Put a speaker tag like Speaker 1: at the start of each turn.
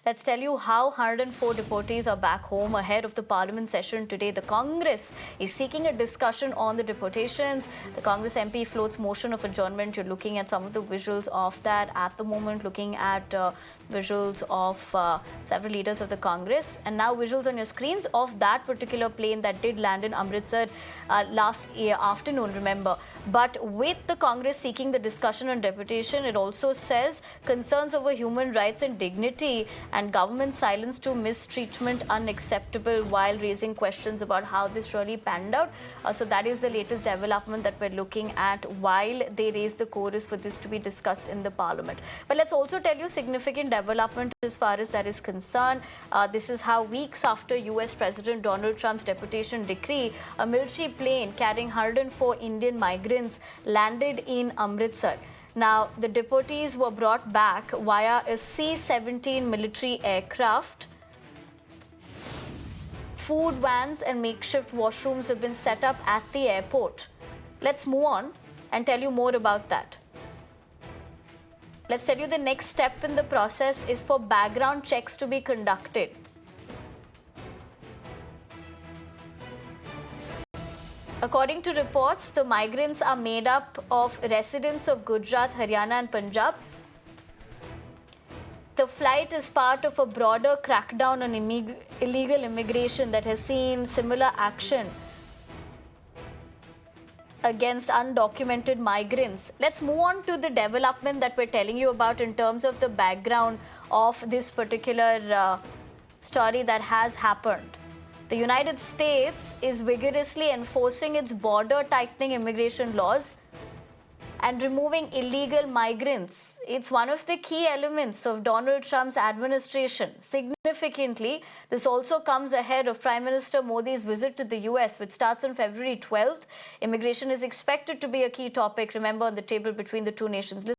Speaker 1: Let's tell you how 104 deportees are back home ahead of the parliament session today. The Congress is seeking a discussion on the deportations. The Congress MP floats motion of adjournment. You're looking at some of the visuals of that at the moment, looking at visuals of several leaders of the Congress, and now visuals on your screens of that particular plane that did land in Amritsar last afternoon, remember. But with the Congress seeking the discussion on deputation, it also says concerns over human rights and dignity and government silence to mistreatment unacceptable, while raising questions about how this really panned out. So that is the latest development that we're looking at while they raise the chorus for this to be discussed in the parliament. But let's also tell you significant development as far as that is concerned. This is how weeks after US President Donald Trump's deportation decree, a military plane carrying 104 Indian migrants landed in Amritsar. Now, the deportees were brought back via a C-17 military aircraft. Food vans and makeshift washrooms have been set up at the airport. Let's move on and tell you more about that. Let's tell you the next step in the process is for background checks to be conducted. According to reports, the migrants are made up of residents of Gujarat, Haryana and Punjab. The flight is part of a broader crackdown on illegal immigration that has seen similar action against undocumented migrants. Let's move on to the development that we're telling you about in terms of the background of this particular story that has happened. The United States is vigorously enforcing its border tightening immigration laws and removing illegal migrants. It's one of the key elements of Donald Trump's administration. Significantly, this also comes ahead of Prime Minister Modi's visit to the US, which starts on February 12th. Immigration is expected to be a key topic, remember, on the table between the two nations.